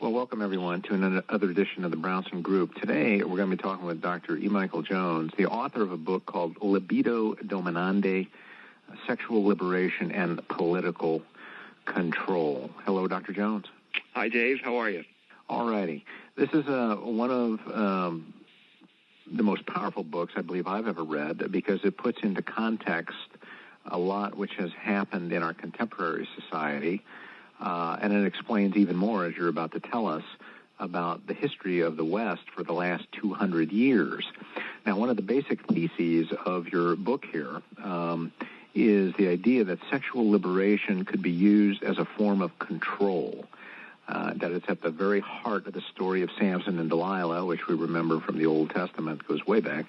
Well, welcome, everyone, to another edition of the Brownson Group. Today, we're going to be talking with Dr. E. Michael Jones, the author of a book called Libido, Dominandi, Sexual Liberation and Political Control. Hello, Dr. Jones. Hi, Dave. How are you? All righty. This is one of the most powerful books I believe I've ever read because it puts into context a lot which has happened in our contemporary society, and it explains even more, as you're about to tell us, about the history of the West for the last 200 years. Now, one of the basic theses of your book here is the idea that sexual liberation could be used as a form of control, that it's at the very heart of the story of Samson and Delilah, which we remember from the Old Testament, goes way back,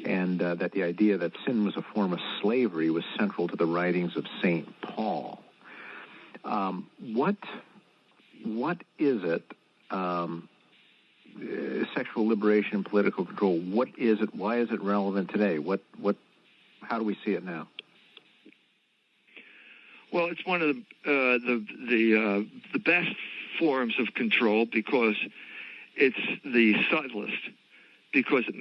and that the idea that sin was a form of slavery was central to the writings of St. Paul. What is it, sexual liberation and political control, what is it, why is it relevant today? How do we see it now? Well, it's one of the best forms of control because it's the subtlest, because it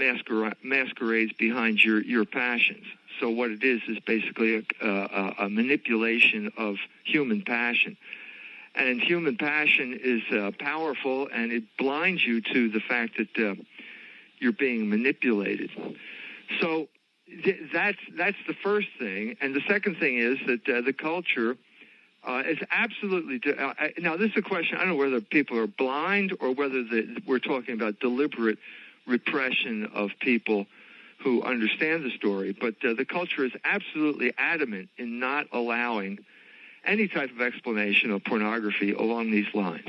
masquerades behind your passions. So what it is basically a manipulation of human passion. And human passion is powerful, and it blinds you to the fact that you're being manipulated. So that's the first thing. And the second thing is that the culture is absolutely... now, this is a question, I don't know whether people are blind or whether we're talking about deliberate repression of people who understand the story, but the culture is absolutely adamant in not allowing any type of explanation of pornography along these lines.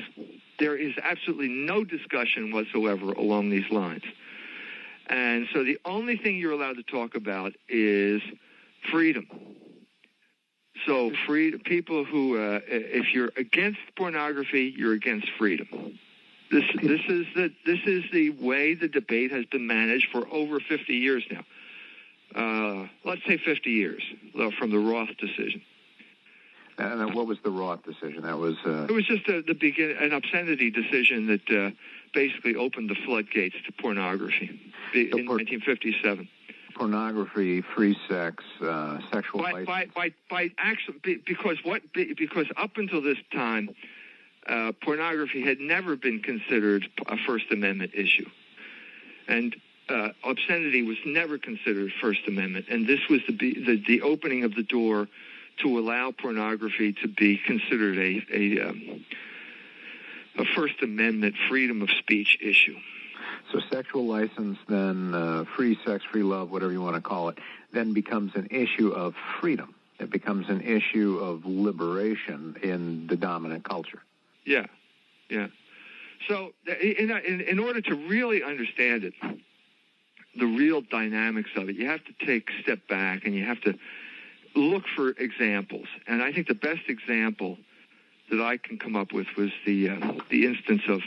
There is absolutely no discussion whatsoever along these lines. And so the only thing you're allowed to talk about is freedom. So people who, if you're against pornography, you're against freedom. This is the way the debate has been managed for over 50 years now. Let's say 50 years from the Roth decision. And what was the Roth decision? That was it was just an obscenity decision that basically opened the floodgates to pornography in 1957. Pornography, free sex, sexual license. Because up until this time, pornography had never been considered a First Amendment issue, and obscenity was never considered First Amendment. And this was the opening of the door to allow pornography to be considered a First Amendment freedom of speech issue. So sexual license, then free sex, free love, whatever you want to call it, then becomes an issue of freedom. It becomes an issue of liberation in the dominant culture. Yeah. So in order to really understand it, the real dynamics of it, you have to take a step back and you have to look for examples. And I think the best example that I can come up with was the instance of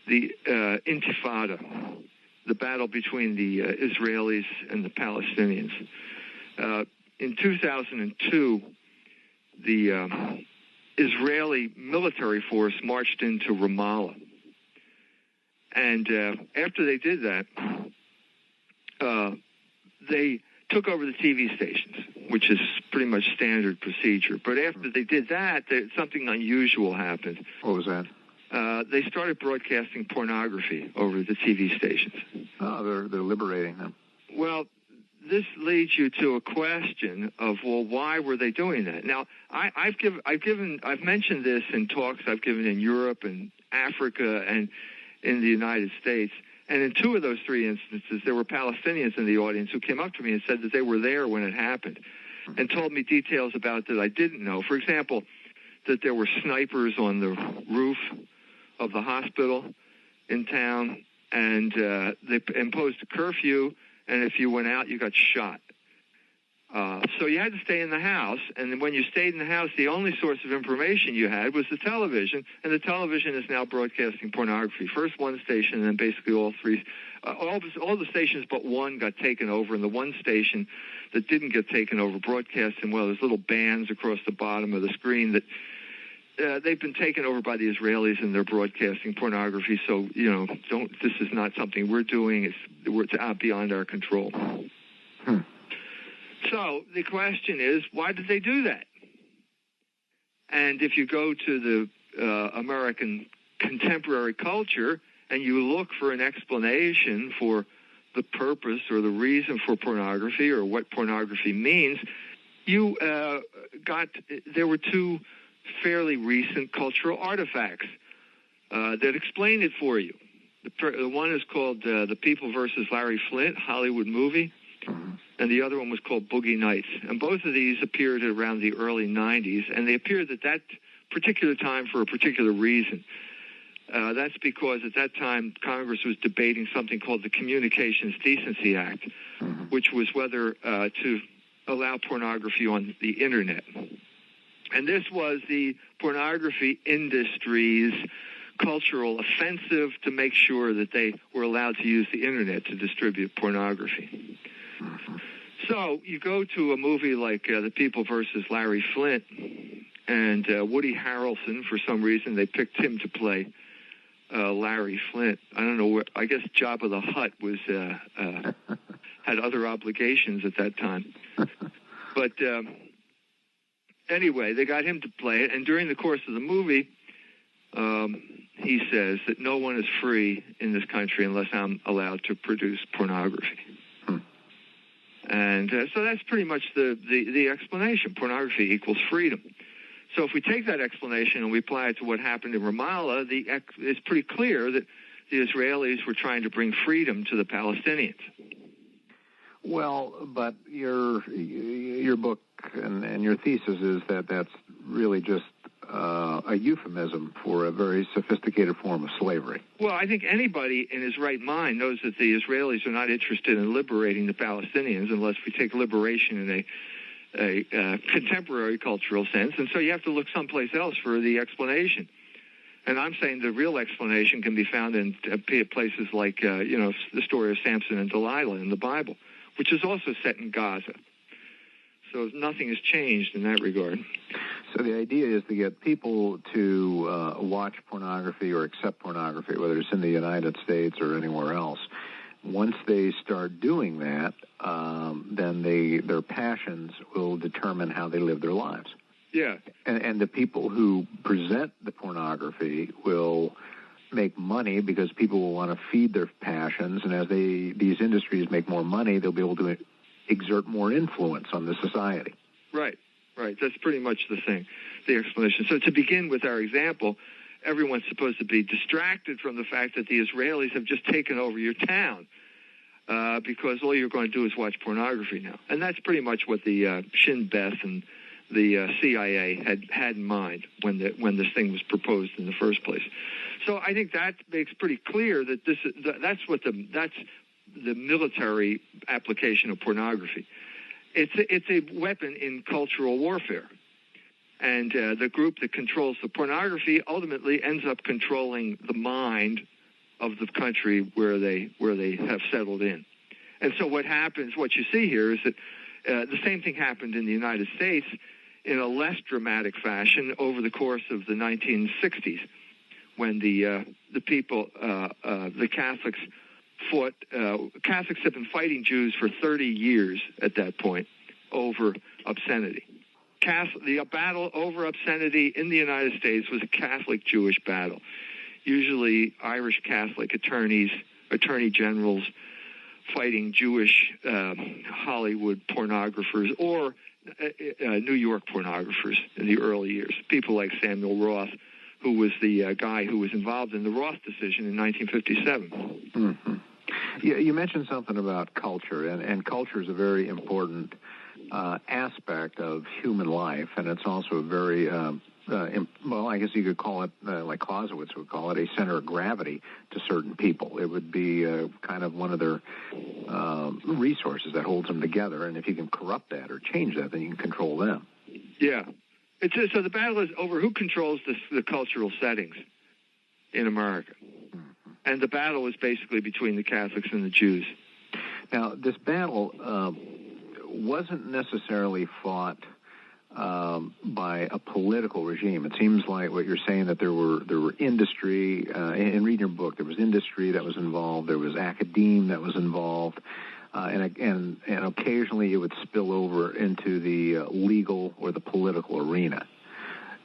the Intifada, the battle between the Israelis and the Palestinians. In 2002, the Israeli military force marched into Ramallah. And after they did that, they took over the TV stations, which is pretty much standard procedure. But after they did that, something unusual happened. What was that? They started broadcasting pornography over the TV stations. Oh, they're liberating them. Well, this leads you to a question of, well, why were they doing that? Now, I've mentioned this in talks I've given in Europe and Africa and in the United States. And in two of those three instances, there were Palestinians in the audience who came up to me and said that they were there when it happened and told me details about it that I didn't know. For example, that there were snipers on the roof of the hospital in town, and they imposed a curfew, and if you went out, you got shot. So you had to stay in the house, and when you stayed in the house, the only source of information you had was the television, and the television is now broadcasting pornography. First one station, and then basically all three. All the stations but one got taken over, and the one station that didn't get taken over broadcasting, well, there's little bands across the bottom of the screen that they've been taken over by the Israelis and they're broadcasting pornography. So, this is not something we're doing. It's out beyond our control. So the question is, why did they do that? And if you go to the American contemporary culture and you look for an explanation for the purpose or the reason for pornography or what pornography means, there were two fairly recent cultural artifacts that explain it for you. The one is called The People versus Larry Flint, Hollywood movie, and the other one was called Boogie Nights. And both of these appeared around the early 90s, and they appeared at that particular time for a particular reason. That's because at that time Congress was debating something called the Communications Decency Act, which was whether to allow pornography on the Internet. And this was the pornography industry's cultural offensive to make sure that they were allowed to use the Internet to distribute pornography. So you go to a movie like The People versus Larry Flint, and Woody Harrelson, for some reason, they picked him to play Larry Flint. I don't know what. I guess Jabba the Hutt was had other obligations at that time. But anyway, they got him to play it, and during the course of the movie, he says that no one is free in this country unless I'm allowed to produce pornography. And so that's pretty much the explanation. Pornography equals freedom. So if we take that explanation and we apply it to what happened in Ramallah, it's pretty clear that the Israelis were trying to bring freedom to the Palestinians. Well, but your book and your thesis is that that's really just a euphemism for a very sophisticated form of slavery. Well, I think anybody in his right mind knows that the Israelis are not interested in liberating the Palestinians unless we take liberation in a contemporary cultural sense, and so you have to look someplace else for the explanation. And I'm saying the real explanation can be found in places like, the story of Samson and Delilah in the Bible, which is also set in Gaza. So nothing has changed in that regard. So the idea is to get people to watch pornography or accept pornography, whether it's in the United States or anywhere else. Once they start doing that, then their passions will determine how they live their lives. Yeah. And the people who present the pornography will make money because people will want to feed their passions, and as these industries make more money, they'll be able to exert more influence on the society. Right. That's pretty much the explanation. So to begin with our example, everyone's supposed to be distracted from the fact that the Israelis have just taken over your town because all you're going to do is watch pornography now. And that's pretty much what the Shin Bet and the CIA had in mind when this thing was proposed in the first place. So I think that makes pretty clear that that's the military application of pornography. It's a weapon in cultural warfare, and the group that controls the pornography ultimately ends up controlling the mind of the country where they have settled in. And so what you see here is that the same thing happened in the United States in a less dramatic fashion over the course of the 1960s, when the Catholics fought. Catholics have been fighting Jews for 30 years at that point over obscenity. The battle over obscenity in the United States was a Catholic-Jewish battle. Usually Irish Catholic attorney generals fighting Jewish Hollywood pornographers or New York pornographers in the early years. People like Samuel Roth, who was the guy who was involved in the Roth decision in 1957. Mm-hmm. You mentioned something about culture, and culture is a very important aspect of human life, and it's also a very, I guess you could call it, like Clausewitz would call it, a center of gravity to certain people. It would be kind of one of their resources that holds them together, and if you can corrupt that or change that, then you can control them. Yeah. So the battle is over who controls the cultural settings in America. Mm-hmm. And the battle is basically between the Catholics and the Jews. Now, this battle wasn't necessarily fought by a political regime. It seems like what you're saying, that there were industry, in reading your book, there was industry that was involved, there was academe that was involved, and occasionally it would spill over into the legal or the political arena.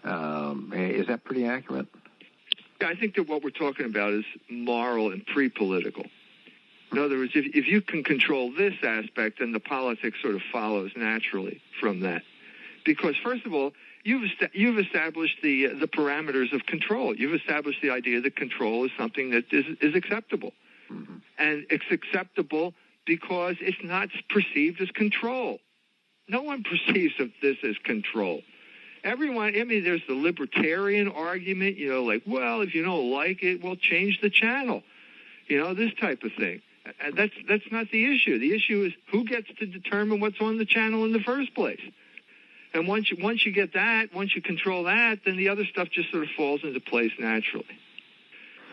Is that pretty accurate? Yeah, I think that what we're talking about is moral and pre-political. In other words, if you can control this aspect, then the politics sort of follows naturally from that. Because, first of all, you've established the parameters of control. You've established the idea that control is something that is acceptable. Mm-hmm. And it's acceptable because it's not perceived as control. No one perceives of this as control. Everyone, I mean, there's the libertarian argument, like, well, if you don't like it, well, change the channel. This type of thing. And that's not the issue. The issue is who gets to determine what's on the channel in the first place. And once you get that, once you control that, then the other stuff just sort of falls into place naturally.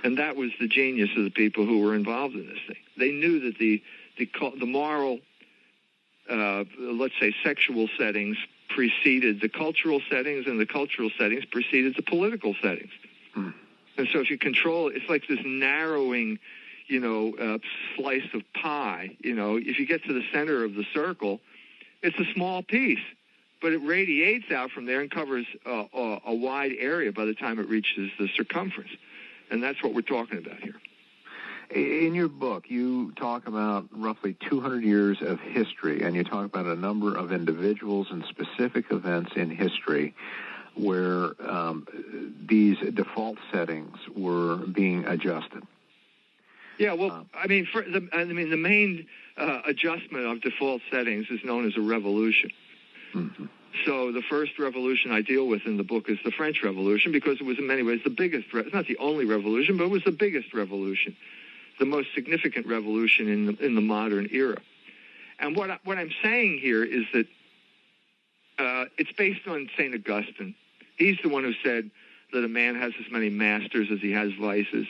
And that was the genius of the people who were involved in this thing. They knew that the moral, let's say, sexual settings preceded the cultural settings, and the cultural settings preceded the political settings. Mm. And so if you control, it's like this narrowing, slice of pie. If you get to the center of the circle, it's a small piece. But it radiates out from there and covers a wide area by the time it reaches the circumference. And that's what we're talking about here. In your book, you talk about roughly 200 years of history, and you talk about a number of individuals and specific events in history where these default settings were being adjusted. Yeah, well, the main adjustment of default settings is known as a revolution. Mm-hmm. So the first revolution I deal with in the book is the French Revolution, because it was in many ways the biggest, it's not the only revolution, but it was the biggest revolution, the most significant revolution in the modern era. And what I'm saying here is that it's based on St Augustan. He's the one who said that a man has as many masters as he has vices.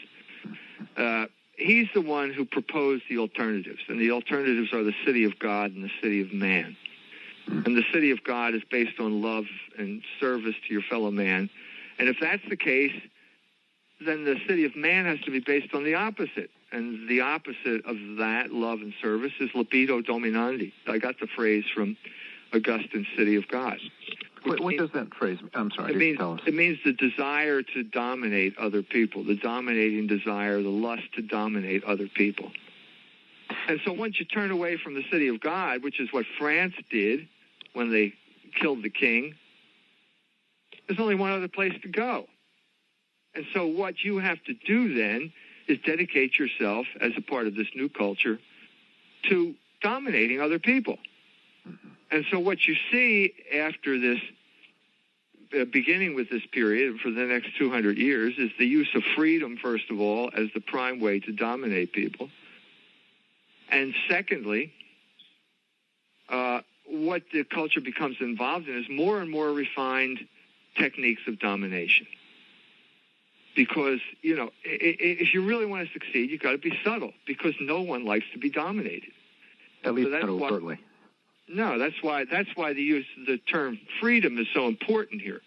He's the one who proposed the alternatives, and the alternatives are the city of God and the city of man. And the city of God is based on love and service to your fellow man. And if that's the case, then the city of man has to be based on the opposite. And the opposite of that, love and service, is libido, dominandi. I got the phrase from Augustans City of God. What does that phrase mean? I'm sorry. It means the desire to dominate other people, the dominating desire, the lust to dominate other people. And so once you turn away from the city of God, which is what France did when they killed the king, there's only one other place to go. And so what you have to do then is dedicate yourself as a part of this new culture to dominating other people. Mm-hmm. And so what you see after this, beginning with this period for the next 200 years, is the use of freedom, first of all, as the prime way to dominate people. And secondly, what the culture becomes involved in is more and more refined techniques of domination. Because, if you really want to succeed, you've got to be subtle, because no one likes to be dominated. At least not overtly. No, that's why the use of the term freedom is so important here,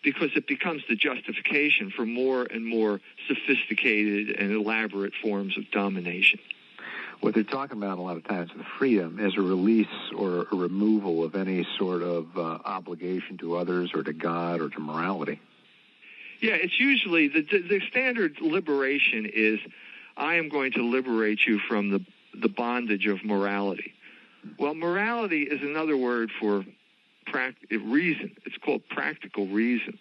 because it becomes the justification for more and more sophisticated and elaborate forms of domination. What they're talking about a lot of times with freedom is a release or a removal of any sort of obligation to others or to God or to morality. Yeah, it's usually the standard liberation is, I am going to liberate you from the bondage of morality. Well, morality is another word for reason. It's called practical reason.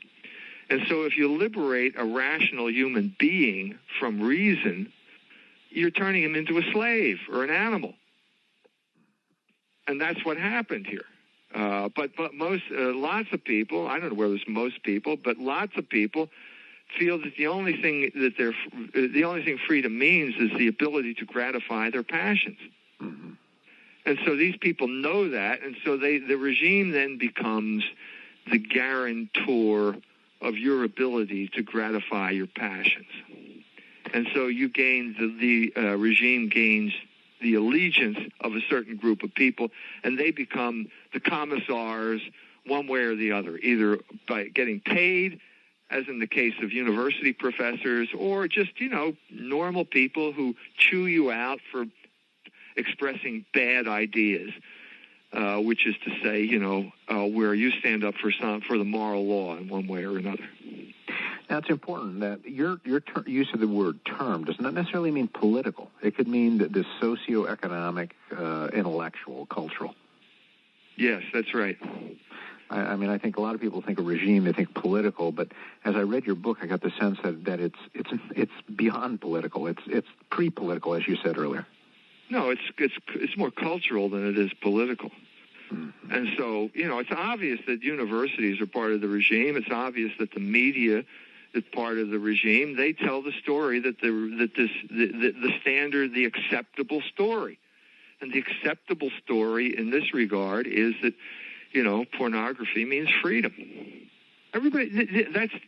And so if you liberate a rational human being from reason, you're turning him into a slave or an animal. And that's what happened here. But lots of people, I don't know whether it's most people, but lots of people feel that the only thing freedom means is the ability to gratify their passions. Mm-hmm. And so these people know that, and so the regime then becomes the guarantor of your ability to gratify your passions. And so you gain the regime gains the allegiance of a certain group of people, and they become the commissars one way or the other, either by getting paid, as in the case of university professors, or just, normal people who chew you out for expressing bad ideas, which is to say, where you stand up for the moral law in one way or another. Now, it's important that your use of the word term does not necessarily mean political. It could mean the socioeconomic, intellectual, cultural. Yes, that's right. I mean, I think a lot of people think of regime, they think political, but as I read your book, I got the sense that it's beyond political. It's pre-political, as you said earlier. No, it's more cultural than it is political. Mm-hmm. And so, it's obvious that universities are part of the regime. It's obvious that the media is part of the regime. They tell the story the standard, the acceptable story. And the acceptable story in this regard is that, pornography means freedom. Everybody,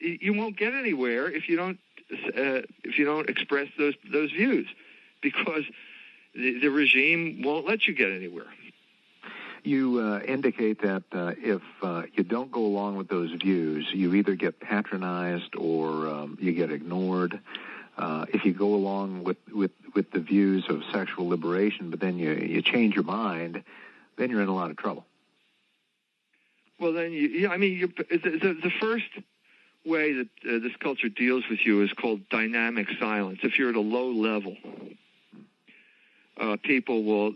you won't get anywhere if you don't express those views, because the regime won't let you get anywhere. You indicate that if you don't go along with those views, you either get patronized or you get ignored. If you go along with the views of sexual liberation, but then you change your mind, then you're in a lot of trouble. Well, then, the first way that this culture deals with you is called dynamic silence. If you're at a low level, people will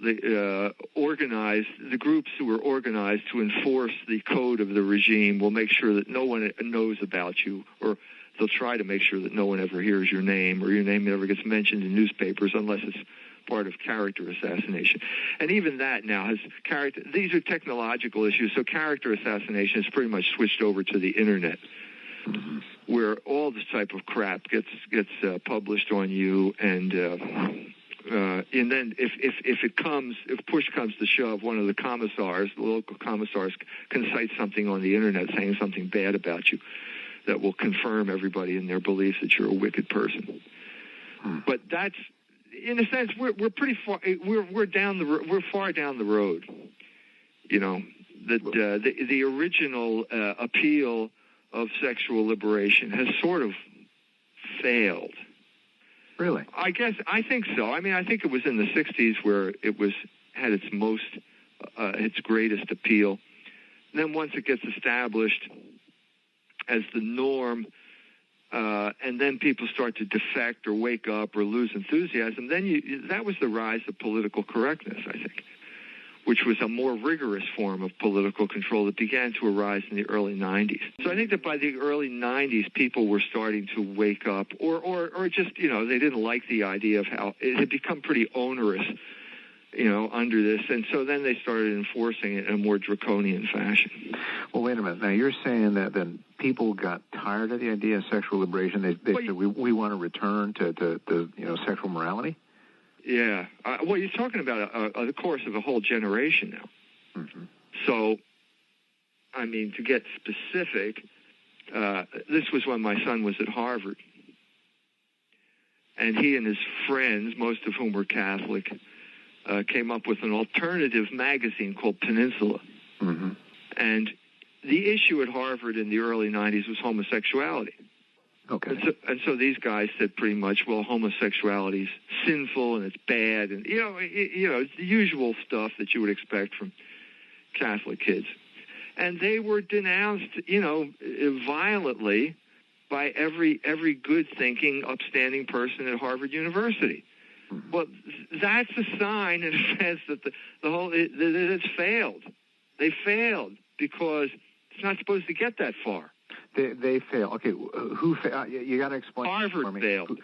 organize, the groups who are organized to enforce the code of the regime will make sure that no one knows about you, or they'll try to make sure that no one ever hears your name, or your name never gets mentioned in newspapers unless it's part of character assassination. And even that now has character. These are technological issues, so character assassination is pretty much switched over to the internet, mm-hmm. where all this type of crap gets published on you, and then if push comes to shove, one of the commissars, the local commissars, can cite something on the internet saying something bad about you that will confirm everybody in their beliefs that you're a wicked person. But that's, in a sense, we're pretty far. We're far down the road. The original appeal of sexual liberation has sort of failed. Really? I think so. I mean, I think it was in the 60s where it had its its greatest appeal. And then once it gets established as the norm, and then people start to defect or wake up or lose enthusiasm, then that was the rise of political correctness, I think, which was a more rigorous form of political control that began to arise in the early 90s. So I think that by the early 90s, people were starting to wake up, or just, they didn't like the idea of how it had become pretty onerous, under this. And so then they started enforcing it in a more draconian fashion. Well, wait a minute. Now, you're saying that then people got tired of the idea of sexual liberation. They said, we want to return to sexual morality? Yeah. Well, you're talking about the course of a whole generation now. Mm-hmm. So, I mean, to get specific, this was when my son was at Harvard. And he and his friends, most of whom were Catholic, came up with an alternative magazine called Peninsula. Mm-hmm. And the issue at Harvard in the early 90s was homosexuality. Okay. And so these guys said pretty much, well, homosexuality is sinful and it's bad, and it's the usual stuff that you would expect from Catholic kids. And they were denounced, violently by every good-thinking, upstanding person at Harvard University. Mm-hmm. Well, that's a sign, in a sense, that that it's failed. They failed because it's not supposed to get that far. They fail. Okay, who failed? You got to explain. Harvard failed.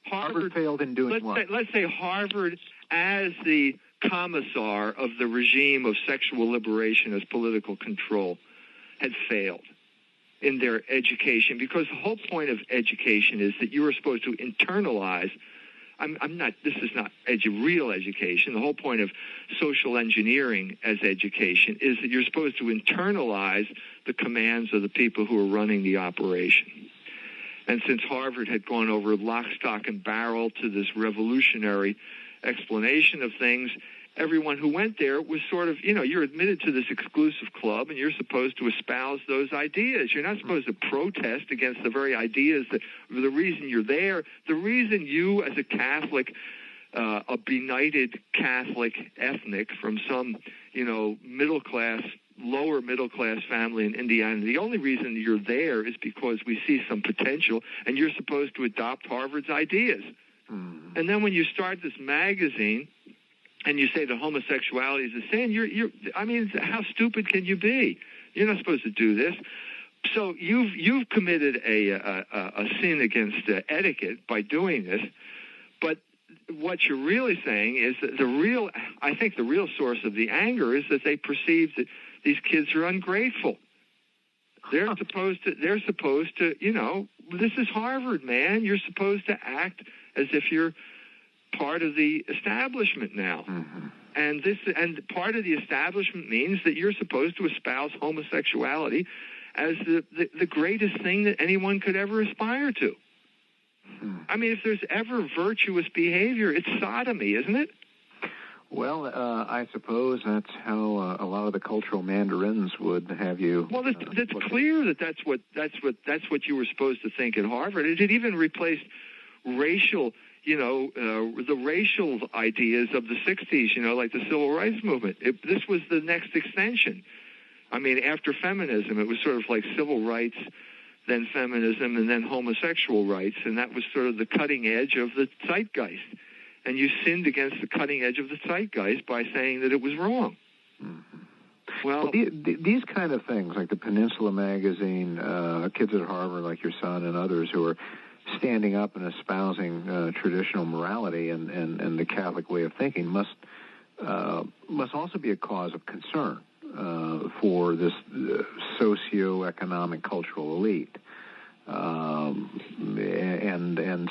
Harvard failed in doing what? Let's say Harvard, as the commissar of the regime of sexual liberation as political control, had failed in their education, because the whole point of education is that you are supposed to internalize. This is not real education. The whole point of social engineering as education is that you're supposed to internalize the commands of the people who are running the operation. And since Harvard had gone over lock, stock, and barrel to this revolutionary explanation of things, everyone who went there was sort of, you're admitted to this exclusive club, and you're supposed to espouse those ideas. You're not supposed to protest against the very ideas that the reason you're there, the reason you as a Catholic, a benighted Catholic ethnic from some, lower middle class family in Indiana, the only reason you're there is because we see some potential, and you're supposed to adopt Harvard's ideas. And then when you start this magazine and you say that homosexuality is a sin, how stupid can you be? You're not supposed to do this. So you've committed a sin against etiquette by doing this. But what you're really saying is that I think the real source of the anger is that they perceive that these kids are ungrateful. They're supposed to, this is Harvard, man. You're supposed to act as if you're part of the establishment now. And part of the establishment means that you're supposed to espouse homosexuality as the greatest thing that anyone could ever aspire to. I mean, if there's ever virtuous behavior, it's sodomy, isn't it? Well, I suppose that's how a lot of the cultural mandarins would have you. Well, it's clear that's what you were supposed to think at Harvard. It even replaced racial, the racial ideas of the 60s, like the civil rights movement. This was the next extension. I mean, after feminism, it was sort of like civil rights, then feminism, and then homosexual rights, and that was sort of the cutting edge of the zeitgeist. And you sinned against the cutting edge of the zeitgeist by saying that it was wrong. Well, these kind of things, like the Peninsula magazine, kids at Harvard like your son and others who are standing up and espousing traditional morality and the Catholic way of thinking must also be a cause of concern for this socio-economic cultural elite. And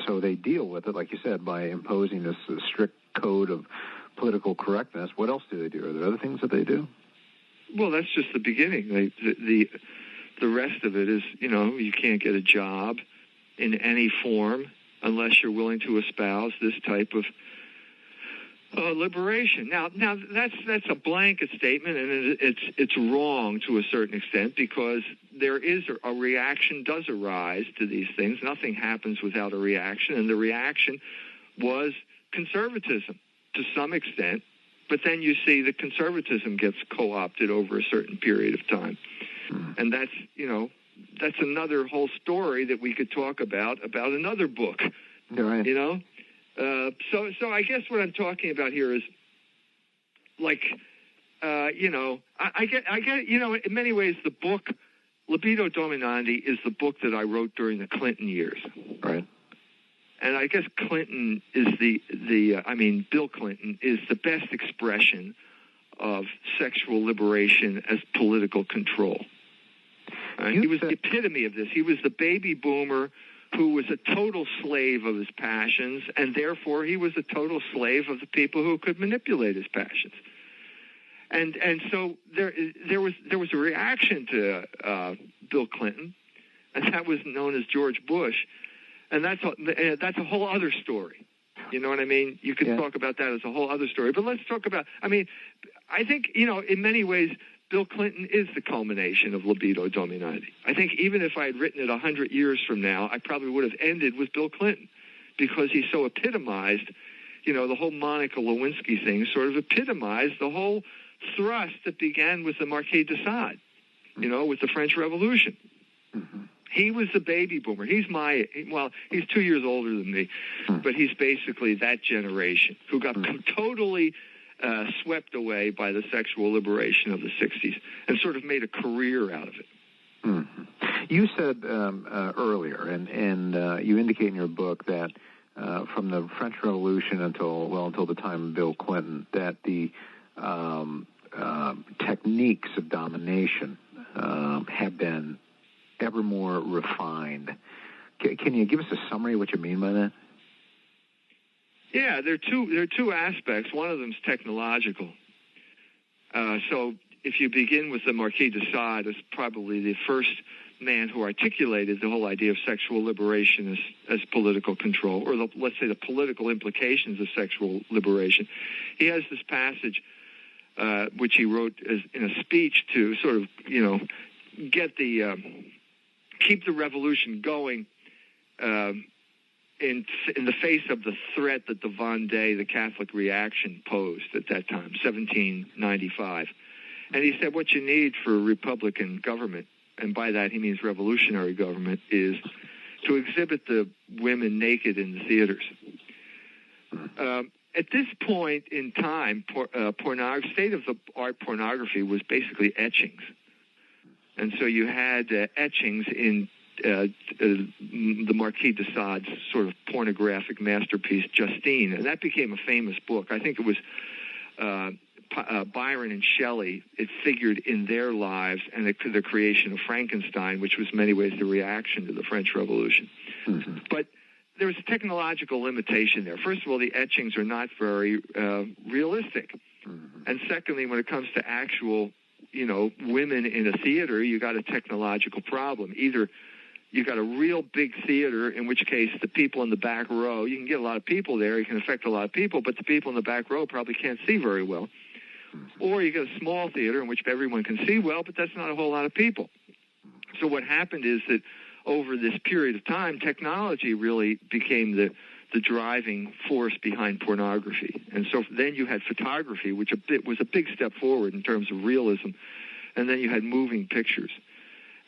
so they deal with it, like you said, by imposing this strict code of political correctness. What else do they do? Are there other things that they do? Well, that's just the beginning. The rest of it is, you can't get a job in any form unless you're willing to espouse this type of liberation. Now that's a blanket statement, and it's wrong to a certain extent, because there is a reaction does arise to these things. Nothing happens without a reaction, and the reaction was conservatism to some extent. But then you see that conservatism gets co-opted over a certain period of time, and that's another whole story that we could talk about another book. Right. So I guess what I'm talking about here is, like, I get, in many ways the book Libido Dominandi is the book that I wrote during the Clinton years. Right. And I guess Clinton is Bill Clinton is the best expression of sexual liberation as political control. He was the epitome of this. He was the baby boomer who was a total slave of his passions, and therefore he was a total slave of the people who could manipulate his passions. And so there was a reaction to Bill Clinton, and that was known as George Bush, and that's a whole other story. You know what I mean? You could talk about that as a whole other story. But let's talk about. I think in many ways, Bill Clinton is the culmination of Libido Dominandi. I think even if I had written it 100 years from now, I probably would have ended with Bill Clinton, because he so epitomized, the whole Monica Lewinsky thing sort of epitomized the whole thrust that began with the Marquis de Sade, with the French Revolution. Mm-hmm. He was the baby boomer. He's 2 years older than me, but he's basically that generation who got totally swept away by the sexual liberation of the 60s and sort of made a career out of it. Mm-hmm. You said earlier, and you indicate in your book that from the French Revolution until the time of Bill Clinton, that the techniques of domination have been ever more refined. Can you give us a summary of what you mean by that? Yeah, there are two aspects. One of them is technological. So if you begin with the Marquis de Sade as probably the first man who articulated the whole idea of sexual liberation as political control, or let's say the political implications of sexual liberation. He has this passage which he wrote in a speech to sort of, get keep the revolution going in the face of the threat that the Vendée, the Catholic reaction, posed at that time, 1795. And he said, what you need for a Republican government, and by that he means revolutionary government, is to exhibit the women naked in the theaters. At this point in time, state-of-the-art pornography was basically etchings. And so you had etchings in the Marquis de Sade's sort of pornographic masterpiece, Justine, and that became a famous book. I think it was Byron and Shelley. It figured in their lives and the creation of Frankenstein, which was in many ways the reaction to the French Revolution. Mm-hmm. But there was a technological limitation there. First of all, the etchings are not very realistic. Mm-hmm. And secondly, when it comes to actual, women in a theater, you got a technological problem. Either you got a real big theater, in which case the people in the back row, you can get a lot of people there, you can affect a lot of people, but the people in the back row probably can't see very well. Or you get a small theater in which everyone can see well, but that's not a whole lot of people. So what happened is that over this period of time, technology really became the driving force behind pornography. And so then you had photography, which was a big step forward in terms of realism, and then you had moving pictures.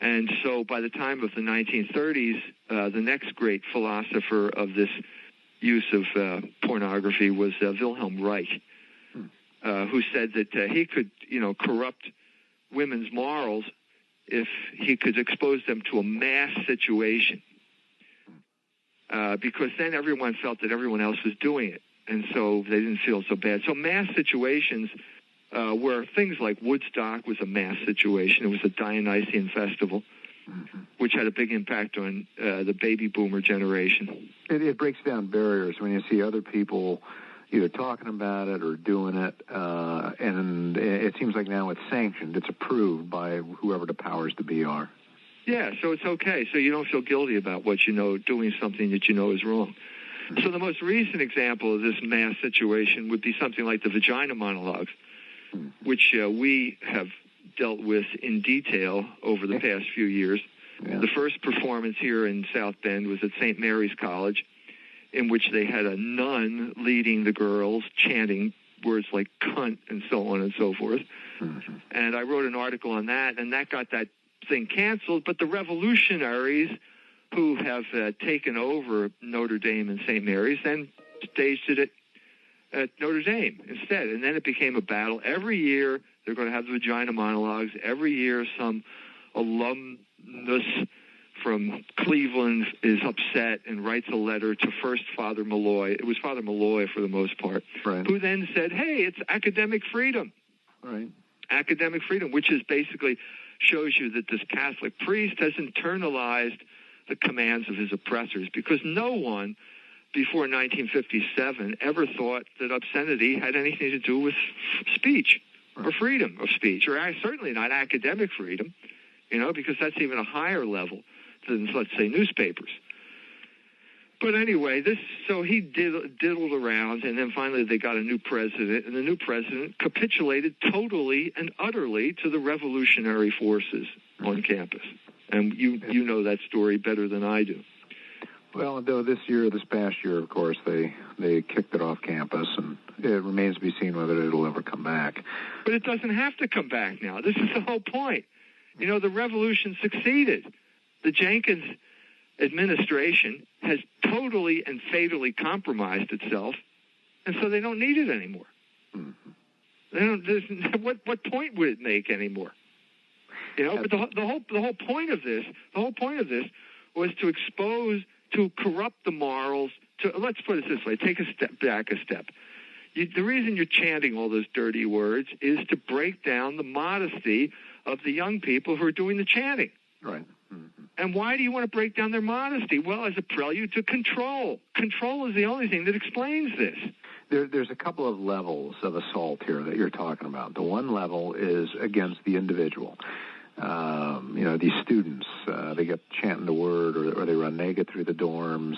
And so by the time of the 1930s, the next great philosopher of this use of pornography was Wilhelm Reich, who said that he could, corrupt women's morals if he could expose them to a mass situation, because then everyone felt that everyone else was doing it, and so they didn't feel so bad. So mass situations where things like Woodstock was a mass situation. It was a Dionysian festival, mm-hmm. which had a big impact on the baby boomer generation. It breaks down barriers when you see other people either talking about it or doing it, and it seems like now it's sanctioned. It's approved by whoever the powers to be are. Yeah, so it's okay. So you don't feel guilty about what doing something that is wrong. Mm-hmm. So the most recent example of this mass situation would be something like the vagina monologues, which we have dealt with in detail over the past few years. Yeah. The first performance here in South Bend was at St. Mary's College, in which they had a nun leading the girls, chanting words like cunt and so on and so forth. Mm-hmm. And I wrote an article on that, and that got that thing canceled. But the revolutionaries who have taken over Notre Dame and St. Mary's then staged it at Notre Dame instead. And then it became a battle. Every year they're going to have the vagina monologues. Every year some alumnus from Cleveland is upset and writes a letter to first Father Malloy. It was Father Malloy for the most part, right. Who then said, hey, it's academic freedom. Right. Academic freedom, which is basically shows you that this Catholic priest has internalized the commands of his oppressors, because no one before 1957 ever thought that obscenity had anything to do with speech or freedom of speech, or certainly not academic freedom, because that's even a higher level than, let's say, newspapers. But anyway, so he diddled around, and then finally they got a new president, and the new president capitulated totally and utterly to the revolutionary forces on campus. And you know that story better than I do. Well, though this past year, of course, they kicked it off campus, and it remains to be seen whether it'll ever come back. But it doesn't have to come back now. This is the whole point. The revolution succeeded. The Jenkins administration has totally and fatally compromised itself, and so they don't need it anymore. Mm-hmm. What point would it make anymore? But the whole point of this was to corrupt the morals. Let's put it this way: take a step back. The reason you're chanting all those dirty words is to break down the modesty of the young people who are doing the chanting. Right. Mm-hmm. And why do you want to break down their modesty? Well, as a prelude to control. Control is the only thing that explains this. There's a couple of levels of assault here that you're talking about. The one level is against the individual. these students, they get chanting the word, or they run naked through the dorms.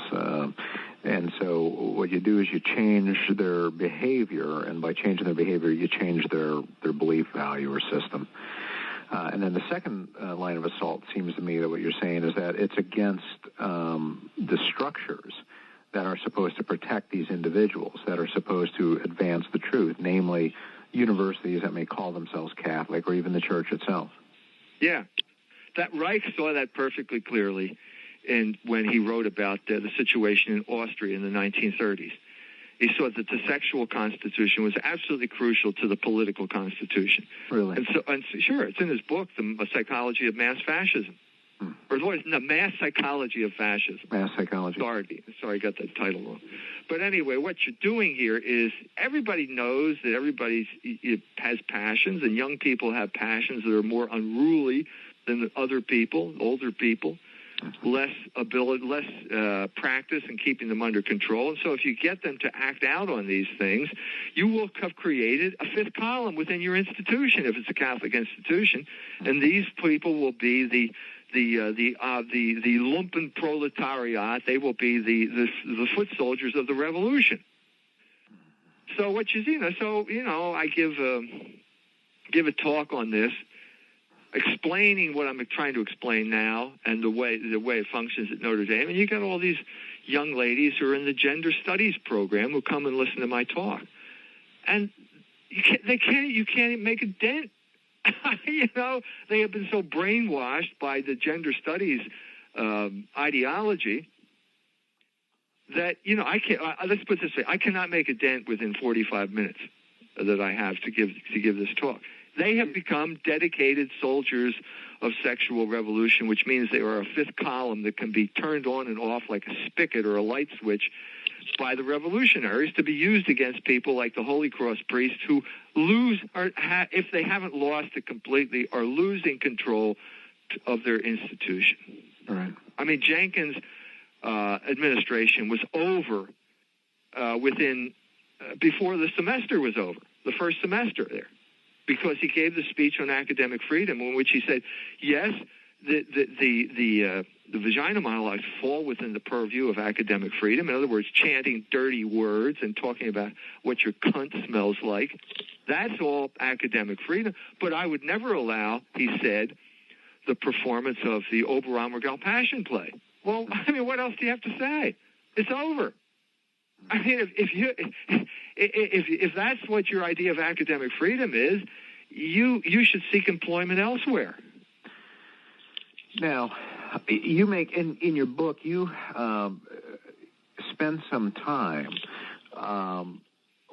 And so what you do is you change their behavior, and by changing their behavior, you change their belief value or system. And then the second line of assault seems to me that what you're saying is that it's against the structures that are supposed to protect these individuals, that are supposed to advance the truth, namely universities that may call themselves Catholic, or even the church itself. Yeah. That Reich saw that perfectly clearly when he wrote about the situation in Austria in the 1930s. He saw that the sexual constitution was absolutely crucial to the political constitution. Really? And sure, it's in his book, The Psychology of Mass Fascism. Or the Mass Psychology of Fascism. Mass Psychology. Sorry, I got that title wrong. But anyway, what you're doing here is everybody knows that everybody has passions, and young people have passions that are more unruly than other people, older people. Less ability, less practice in keeping them under control. And so if you get them to act out on these things, you will have created a fifth column within your institution if it's a Catholic institution. And these people will be the lumpen proletariat. They will be the foot soldiers of the revolution. So what I give a talk on this, explaining what I'm trying to explain now and the way it functions at Notre Dame. And you got all these young ladies who are in the gender studies program who come and listen to my talk. And you can't make a dent. They have been so brainwashed by the gender studies ideology that, I can't, let's put it this way, I cannot make a dent within 45 minutes that I have to give this talk. They have become dedicated soldiers of sexual revolution, which means they are a fifth column that can be turned on and off like a spigot or a light switch by the revolutionaries to be used against people like the Holy Cross priests who lose, or if they haven't lost it completely, are losing control of their institution. All right. I mean, Jenkins' administration was over before the semester was over, the first semester there, because he gave the speech on academic freedom in which he said, yes, the vagina monologues fall within the purview of academic freedom. In other words, chanting dirty words and talking about what your cunt smells like. That's all academic freedom. But I would never allow, he said, the performance of the Oberammergau Passion play. Well, I mean, what else do you have to say? It's over. I mean, if that's what your idea of academic freedom is, you should seek employment elsewhere. Now, you make in your book, you spend some time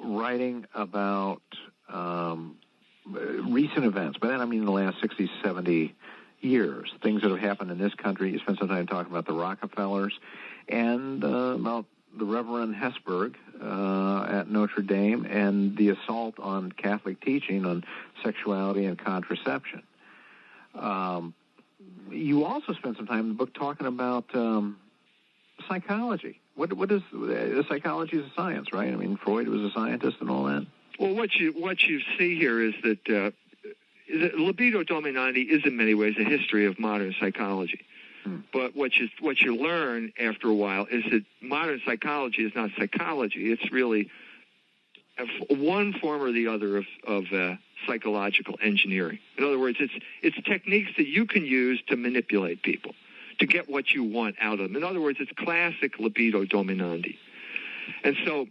writing about recent events. By that I mean the last 60, 70 years, things that have happened in this country. You spend some time talking about the Rockefellers and about the Reverend Hesburgh at Notre Dame and the assault on Catholic teaching on sexuality and contraception. You also spent some time in the book talking about psychology. What is psychology is a science, right? I mean, Freud was a scientist and all that. Well, what you see here is that the Libido dominandi is in many ways a history of modern psychology. But what you learn after a while is that modern psychology is not psychology. It's really one form or the other of psychological engineering. In other words, it's techniques that you can use to manipulate people, to get what you want out of them. In other words, it's classic libido dominandi. And so,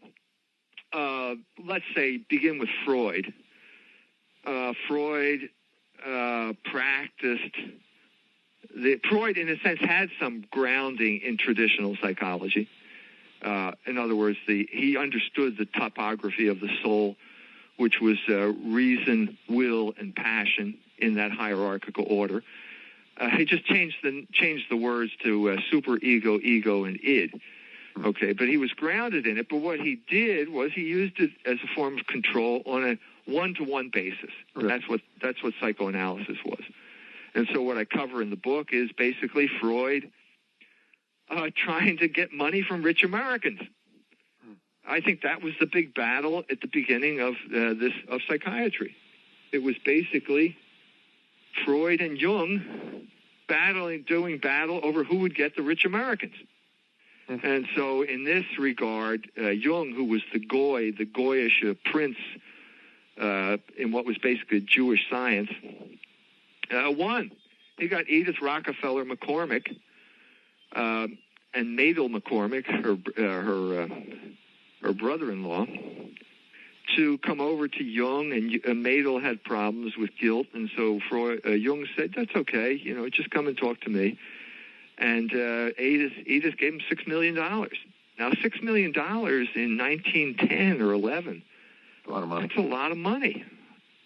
let's say, begin with Freud. Freud practiced... Freud, in a sense, had some grounding in traditional psychology. In other words, he understood the topography of the soul, which was reason, will, and passion in that hierarchical order. He just changed the words to superego, ego, and id. Okay, but he was grounded in it. But what he did was he used it as a form of control on a one-to-one basis. Right. That's what psychoanalysis was. And so what I cover in the book is basically Freud trying to get money from rich Americans. I think that was the big battle at the beginning of psychiatry. It was basically Freud and Jung doing battle over who would get the rich Americans. And so in this regard, Jung, who was the goyish prince in what was basically Jewish science, won. He got Edith Rockefeller McCormick and Madel McCormick, her brother-in-law, to come over to Jung, and Madel had problems with guilt, and so Jung said, "That's okay, just come and talk to me." And Edith gave him $6 million. Now, $6 million in 1910 or 11. A lot of money. That's a lot of money.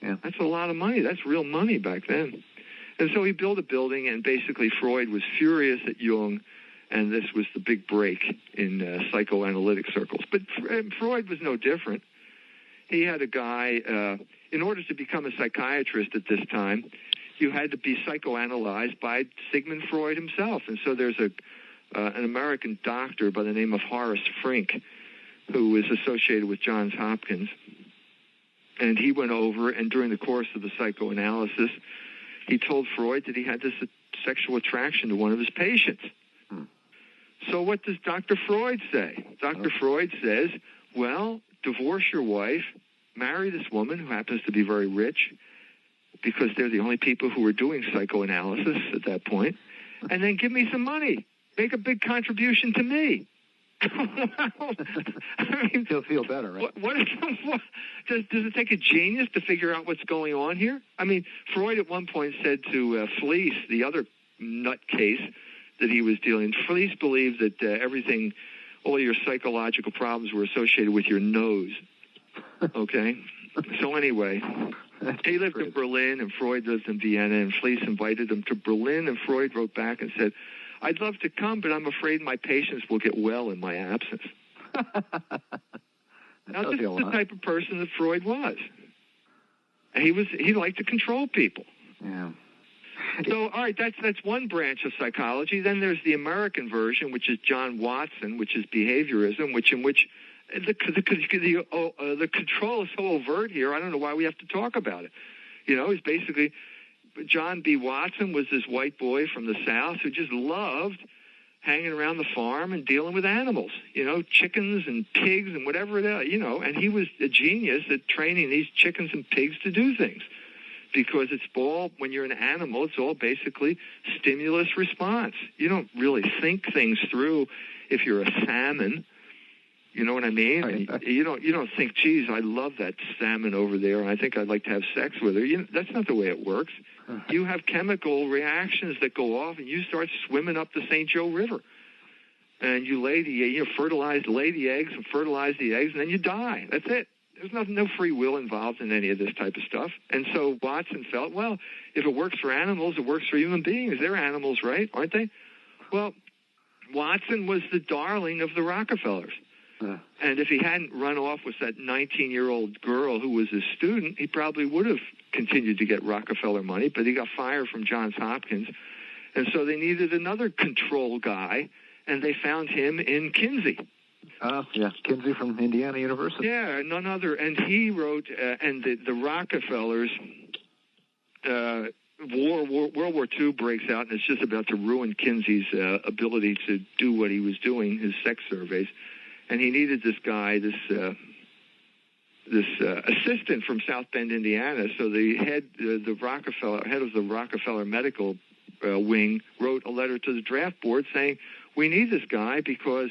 Yeah. That's a lot of money. That's real money back then. And so he built a building, and basically Freud was furious at Jung, and this was the big break in psychoanalytic circles. But Freud was no different. He had a guy, in order to become a psychiatrist at this time, you had to be psychoanalyzed by Sigmund Freud himself. And so there's an American doctor by the name of Horace Frink, who is associated with Johns Hopkins. And he went over, and during the course of the psychoanalysis, he told Freud that he had this sexual attraction to one of his patients. So what does Dr. Freud say? Dr. Freud says, well, divorce your wife, marry this woman who happens to be very rich, because they're the only people who were doing psychoanalysis at that point, and then give me some money. Make a big contribution to me. I mean, he'll feel better, right? Does it take a genius to figure out what's going on here? I mean, Freud at one point said to Fliess, the other nutcase that he was dealing, Fliess believed that everything, all your psychological problems were associated with your nose. Okay? So anyway, he lived in Berlin, and Freud lived in Vienna, and Fliess invited him to Berlin, and Freud wrote back and said, I'd love to come, but I'm afraid my patients will get well in my absence. Now, this is the type of person that Freud was. And he liked to control people. Yeah. So, all right, that's one branch of psychology. Then there's the American version, which is John Watson, which is behaviorism, in which the control is so overt here, I don't know why we have to talk about it. It's basically John B. Watson was this white boy from the South who just loved hanging around the farm and dealing with animals, chickens and pigs and whatever it is, and he was a genius at training these chickens and pigs to do things, because it's all, when you're an animal, it's all basically stimulus response. You don't really think things through if you're a salmon. You know what I mean? Right. You don't think, geez, I love that salmon over there, and I think I'd like to have sex with her. That's not the way it works. You have chemical reactions that go off, and you start swimming up the St. Joe River. And you lay the eggs and fertilize the eggs, and then you die. That's it. There's no free will involved in any of this type of stuff. And so Watson felt, well, if it works for animals, it works for human beings. They're animals, right? Aren't they? Well, Watson was the darling of the Rockefellers. And if he hadn't run off with that 19-year-old girl who was his student, he probably would have continued to get Rockefeller money, but he got fired from Johns Hopkins. And so they needed another control guy, and they found him in Kinsey. Yeah, Kinsey from Indiana University. Yeah, none other. And he wrote, and the Rockefellers, World War II breaks out, and it's just about to ruin Kinsey's ability to do what he was doing, his sex surveys. And he needed this guy, this assistant from South Bend, Indiana. So the head of the Rockefeller medical wing wrote a letter to the draft board saying, we need this guy because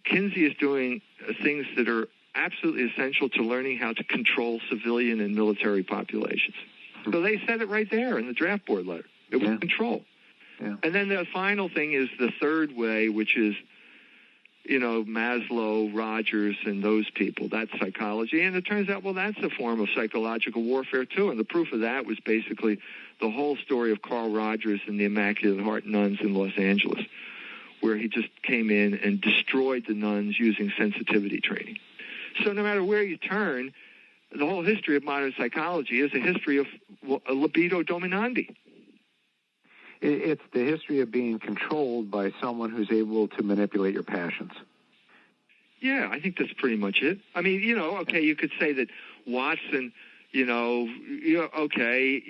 Kinsey is doing things that are absolutely essential to learning how to control civilian and military populations. So they said it right there in the draft board letter. It was control. Yeah. And then the final thing is the third way, which is, Maslow, Rogers, and those people. That's psychology. And it turns out, well, that's a form of psychological warfare, too. And the proof of that was basically the whole story of Carl Rogers and the Immaculate Heart nuns in Los Angeles, where he just came in and destroyed the nuns using sensitivity training. So no matter where you turn, the whole history of modern psychology is a history of libido dominandi. It's the history of being controlled by someone who's able to manipulate your passions. Yeah, I think that's pretty much it. I mean, you could say that Watson, okay,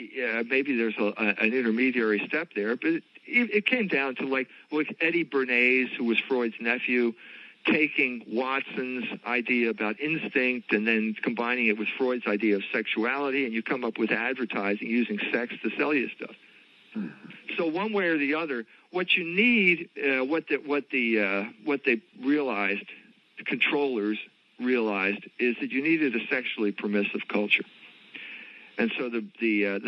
maybe there's an intermediary step there, but it came down to like Eddie Bernays, who was Freud's nephew, taking Watson's idea about instinct and then combining it with Freud's idea of sexuality, and you come up with advertising using sex to sell you stuff. So one way or the other, what you need, what they realized, the controllers realized, is that you needed a sexually permissive culture. And so the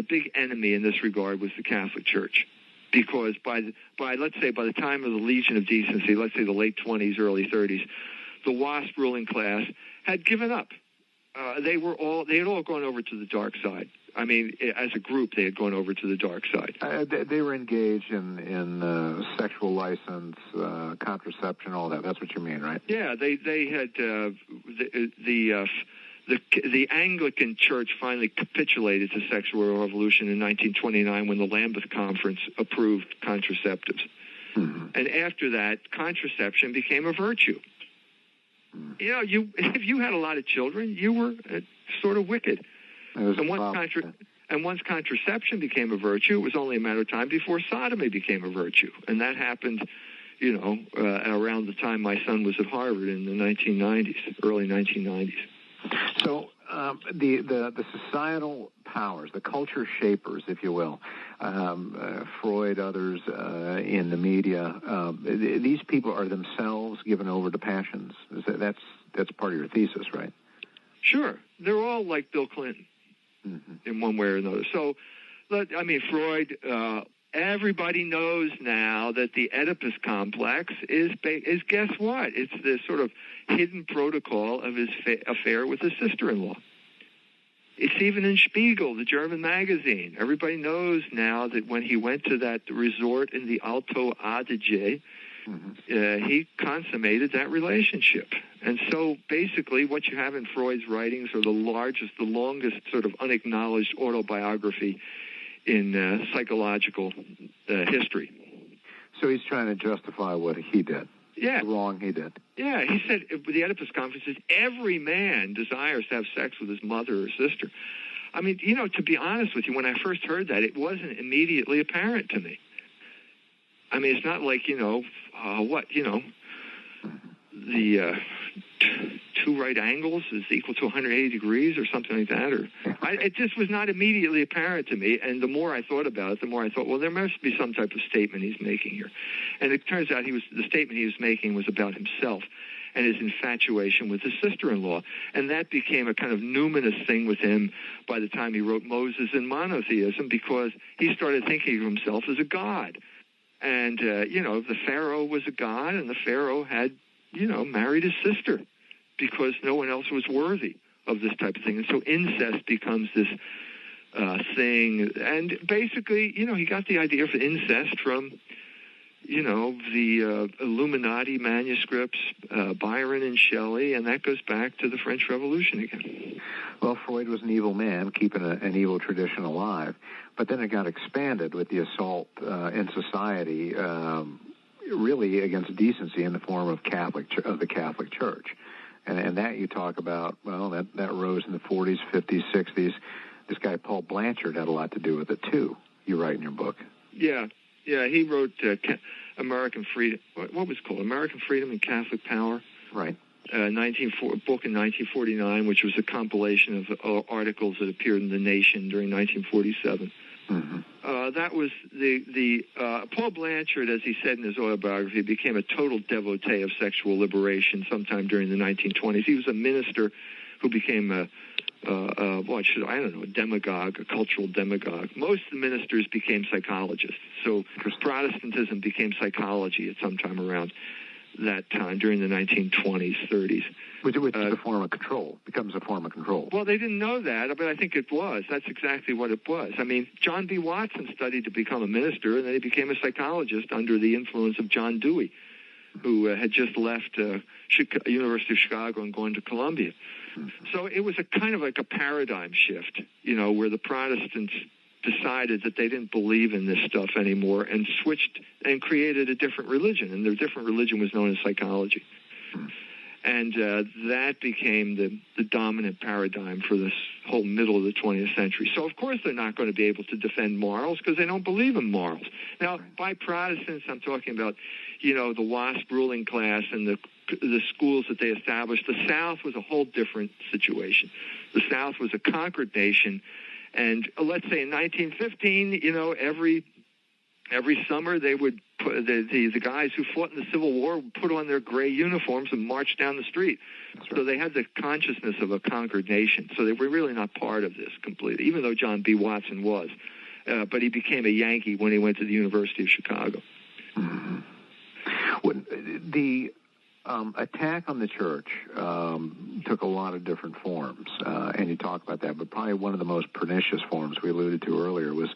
big enemy in this regard was the Catholic Church, because by the time of the Legion of Decency, let's say the late 20s, early 30s, the WASP ruling class had given up. They had all gone over to the dark side. I mean, as a group, they had gone over to the dark side. They were engaged in sexual license, contraception, all that. That's what you mean, right? Yeah, they had the Anglican Church finally capitulated to sexual revolution in 1929 when the Lambeth Conference approved contraceptives. Mm-hmm. And after that, contraception became a virtue. If you had a lot of children, you were sort of wicked. And once contraception became a virtue, it was only a matter of time before sodomy became a virtue. And that happened, around the time my son was at Harvard in the 1990s, early 1990s. So the societal powers, the culture shapers, if you will, Freud, others in the media, these people are themselves given over to passions. That's part of your thesis, right? Sure. They're all like Bill Clinton in one way or another. So, Freud, everybody knows now that the Oedipus complex is guess what? It's the sort of hidden protocol of his affair with his sister-in-law. It's even in Spiegel, the German magazine. Everybody knows now that when he went to that resort in the Alto Adige, he consummated that relationship. And so basically what you have in Freud's writings are the longest sort of unacknowledged autobiography in psychological history. So he's trying to justify what he did. Yeah. The wrong he did. Yeah, he said, the Oedipus Conference says, every man desires to have sex with his mother or sister. I mean, to be honest with you, when I first heard that, it wasn't immediately apparent to me. I mean, it's not like, the two right angles is equal to 180 degrees or something like that. It just was not immediately apparent to me. And the more I thought about it, the more I thought, well, there must be some type of statement he's making here. And it turns out the statement he was making was about himself and his infatuation with his sister-in-law. And that became a kind of numinous thing with him by the time he wrote Moses and Monotheism, because he started thinking of himself as a god. And, the Pharaoh was a god, and the Pharaoh had, married his sister because no one else was worthy of this type of thing. And so incest becomes this thing. And basically, he got the idea for incest from, the Illuminati manuscripts, Byron and Shelley, and that goes back to the French Revolution again. Well, Freud was an evil man, keeping an evil tradition alive. But then it got expanded with the assault in society, really against decency in the form of the Catholic Church. And that you talk about, well, that rose in the 40s, 50s, 60s. This guy, Paul Blanchard, had a lot to do with it, too, you write in your book. Yeah, he wrote American Freedom. What was it called? American Freedom and Catholic Power. Right. Book in 1949, which was a compilation of articles that appeared in The Nation during 1947. That was the Paul Blanchard, as he said in his autobiography, became a total devotee of sexual liberation sometime during the 1920s. He was a minister who became a demagogue, a cultural demagogue. Most of the ministers became psychologists. So Protestantism became psychology at some time around that time during the 1920s, 30s. Which is a form of control, becomes a form of control. Well, they didn't know that, but I think it was. That's exactly what it was. I mean, John B. Watson studied to become a minister, and then he became a psychologist under the influence of John Dewey, who had just left University of Chicago and gone to Columbia. So it was a kind of like a paradigm shift, where the Protestants decided that they didn't believe in this stuff anymore and switched and created a different religion, and their different religion was known as psychology. And that became the dominant paradigm for this whole middle of the 20th century. So, of course, they're not going to be able to defend morals because they don't believe in morals. Now, by Protestants, I'm talking about, the WASP ruling class and the schools that they established. The South was a whole different situation. The South was a conquered nation. And let's say in 1915, every summer they would put the guys who fought in the Civil War would put on their gray uniforms and march down the street. Right. So they had the consciousness of a conquered nation. So they were really not part of this completely, even though John B. Watson was. But he became a Yankee when he went to the University of Chicago. Mm-hmm. The attack on the church took a lot of different forms, and you talk about that, but probably one of the most pernicious forms we alluded to earlier was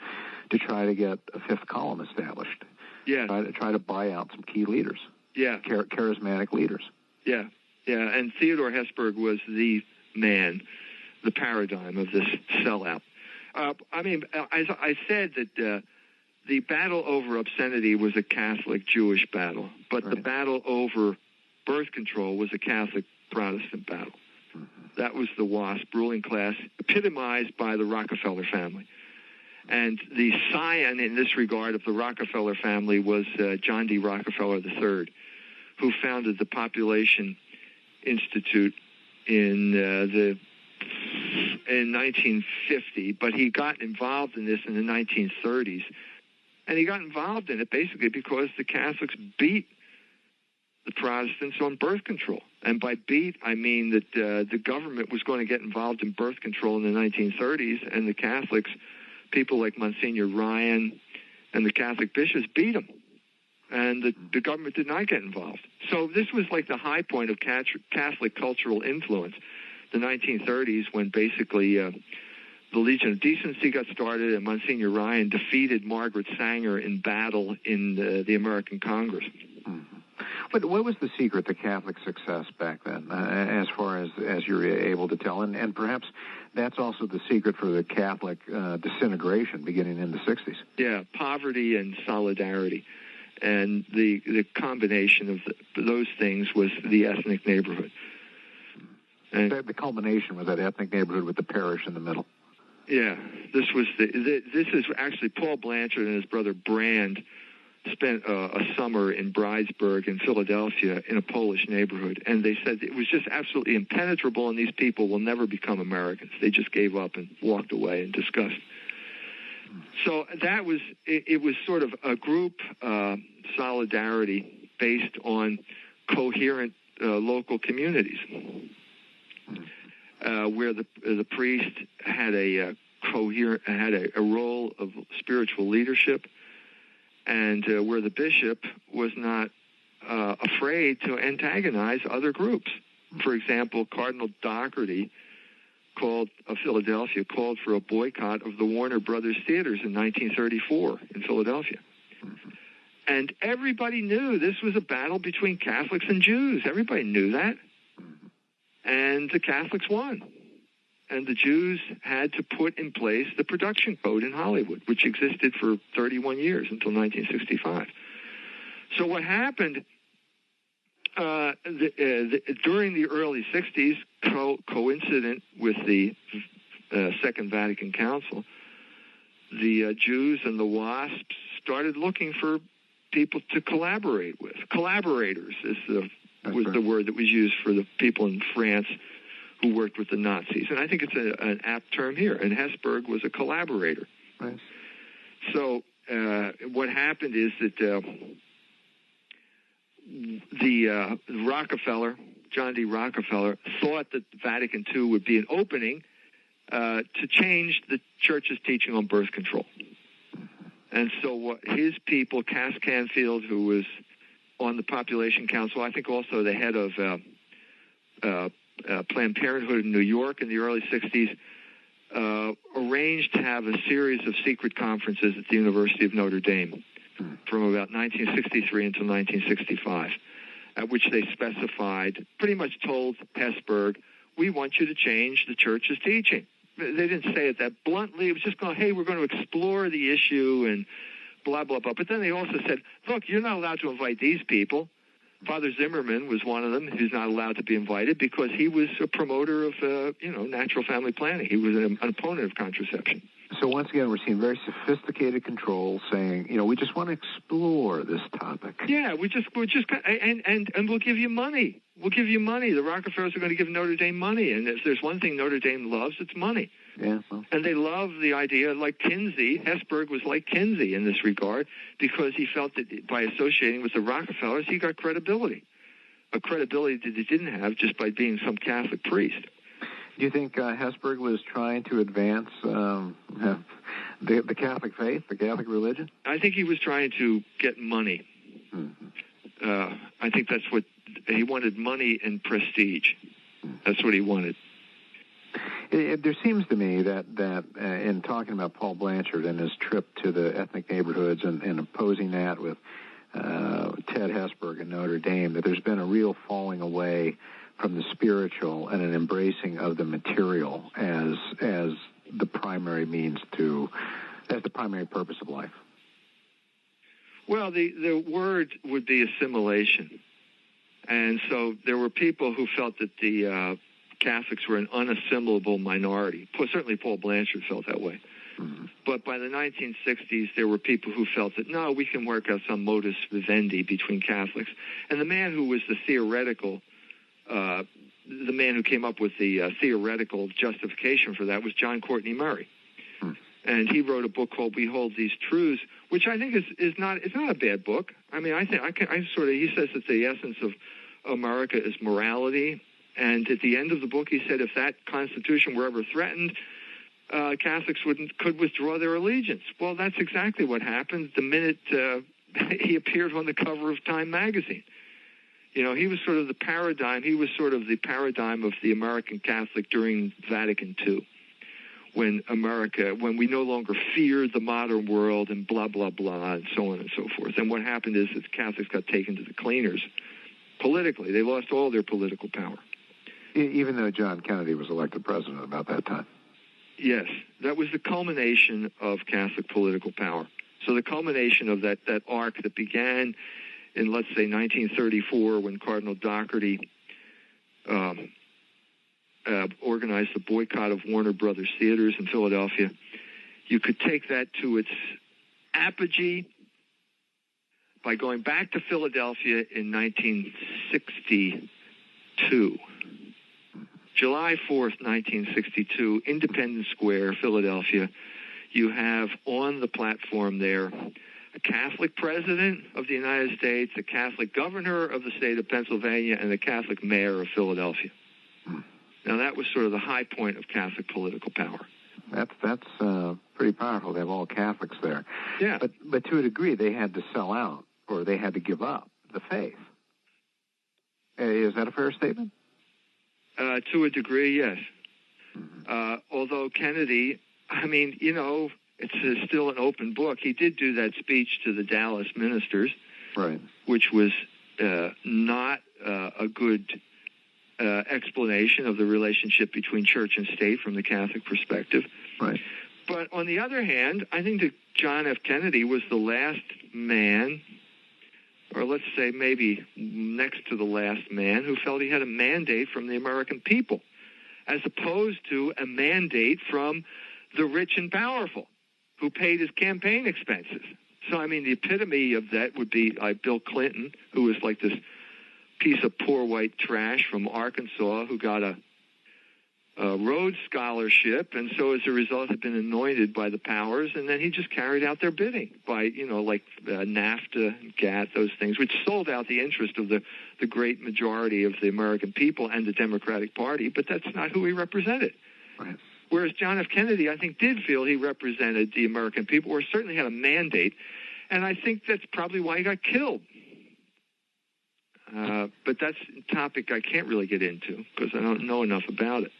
to try to get a fifth column established. Yeah. Try to buy out some key leaders. Yeah. Charismatic leaders. Yeah. Yeah. And Theodore Hesburgh was the man, the paradigm of this sellout. As I said that the battle over obscenity was a Catholic-Jewish battle, but right. The battle over birth control was a Catholic-Protestant battle. Mm-hmm. That was the WASP ruling class, epitomized by the Rockefeller family. And the scion in this regard of the Rockefeller family was John D. Rockefeller III, who founded the Population Institute in 1950, but he got involved in this in the 1930s. And he got involved in it basically because the Catholics beat the Protestants on birth control. And by beat, I mean that the government was going to get involved in birth control in the 1930s, and the Catholics, people like Monsignor Ryan and the Catholic bishops, beat them. And the government did not get involved. So this was like the high point of Catholic cultural influence, the 1930s, when basically the Legion of Decency got started, and Monsignor Ryan defeated Margaret Sanger in battle in the American Congress. Mm-hmm. But what was the secret to Catholic success back then, as far as you're able to tell? And perhaps that's also the secret for the Catholic disintegration beginning in the 60s. Yeah, poverty and solidarity. And the combination of those things was the ethnic neighborhood. And the culmination was that ethnic neighborhood with the parish in the middle. Yeah, this is actually Paul Blanchard and his brother Brand spent a summer in Bridesburg in Philadelphia in a Polish neighborhood, and they said it was just absolutely impenetrable, and these people will never become Americans. They just gave up and walked away in disgust. So that was it was sort of a group solidarity based on coherent local communities, where the priest had a role of spiritual leadership, and where the bishop was not afraid to antagonize other groups. For example, Cardinal Doherty of Philadelphia called for a boycott of the Warner Brothers theaters in 1934 in Philadelphia. Mm-hmm. And everybody knew this was a battle between Catholics and Jews. Everybody knew that. Mm-hmm. And the Catholics won. And the Jews had to put in place the production code in Hollywood, which existed for 31 years until 1965. So what happened during the early 60s, coincident with the Second Vatican Council, the Jews and the WASPs started looking for people to collaborate with. Collaborators was the word that was used for the people in France who worked with the Nazis. And I think it's an apt term here. And Hesburgh was a collaborator. Right. So what happened is that the Rockefeller, John D. Rockefeller, thought that Vatican II would be an opening to change the Church's teaching on birth control. And so his people, Cass Canfield, who was on the Population Council, I think also the head of Planned Parenthood in New York in the early 60s, arranged to have a series of secret conferences at the University of Notre Dame from about 1963 until 1965, at which they pretty much told Hesburgh, we want you to change the Church's teaching. They didn't say it that bluntly. It was just going, hey, we're going to explore the issue and blah, blah, blah. But then they also said, look, you're not allowed to invite these people. Father Zimmerman was one of them who's not allowed to be invited because he was a promoter of, natural family planning. He was an opponent of contraception. So once again, we're seeing very sophisticated control saying, we just want to explore this topic. Yeah, we're just, and we'll give you money. We'll give you money. The Rockefellers are going to give Notre Dame money, and if there's one thing Notre Dame loves, it's money. Yeah. Well. And they love the idea, like Kinsey. Hesburgh was like Kinsey in this regard because he felt that by associating with the Rockefellers, he got credibility, a credibility that he didn't have just by being some Catholic priest. Do you think Hesburgh was trying to advance the Catholic faith, the Catholic religion? I think he was trying to get money. Mm-hmm. I think that's what he wanted, money and prestige. That's what he wanted. There seems to me that in talking about Paul Blanchard and his trip to the ethnic neighborhoods and opposing that with Ted Hesburgh and Notre Dame, that there's been a real falling away from the spiritual and an embracing of the material as the primary as the primary purpose of life. Well, the word would be assimilation. And so there were people who felt that the Catholics were an unassimilable minority. Certainly Paul Blanchard felt that way. Mm-hmm. But by the 1960s, there were people who felt that, no, we can work out some modus vivendi between Catholics. And the man who was the man who came up with the theoretical justification for that was John Courtney Murray. And he wrote a book called We Hold These Truths, which I think is not a bad book. I mean, he says that the essence of America is morality. And at the end of the book, he said if that Constitution were ever threatened, Catholics could withdraw their allegiance. Well, that's exactly what happened the minute he appeared on the cover of Time magazine. He was sort of the paradigm. He was sort of the paradigm of the American Catholic during Vatican II, when we no longer feared the modern world and blah, blah, blah, and so on and so forth. And what happened is that the Catholics got taken to the cleaners politically. They lost all their political power. Even though John Kennedy was elected president about that time. Yes, that was the culmination of Catholic political power. So the culmination of that arc that began in, let's say, 1934, when Cardinal Doherty organized the boycott of Warner Brothers theaters in Philadelphia, you could take that to its apogee by going back to Philadelphia in 1962. July 4th, 1962, Independence Square, Philadelphia. You have on the platform there a Catholic president of the United States, a Catholic governor of the state of Pennsylvania, and a Catholic mayor of Philadelphia. Now, that was sort of the high point of Catholic political power. That's pretty powerful to have all Catholics there. Yeah. But to a degree, they had to sell out, or they had to give up the faith. Is that a fair statement? To a degree, yes. Although Kennedy, it's still an open book. He did do that speech to the Dallas ministers, right, which was not a good explanation of the relationship between church and state from the Catholic perspective. Right. But on the other hand, I think that John F. Kennedy was the last man, or let's say maybe next to the last man, who felt he had a mandate from the American people, as opposed to a mandate from the rich and powerful, who paid his campaign expenses. So, the epitome of that would be Bill Clinton, who was like this piece of poor white trash from Arkansas who got a Rhodes Scholarship, and so as a result had been anointed by the powers, and then he just carried out their bidding by, NAFTA, GATT, those things, which sold out the interest of the great majority of the American people and the Democratic Party, but that's not who he represented. Right. Whereas John F. Kennedy, I think, did feel he represented the American people, or certainly had a mandate, and I think that's probably why he got killed. But that's a topic I can't really get into because I don't know enough about it.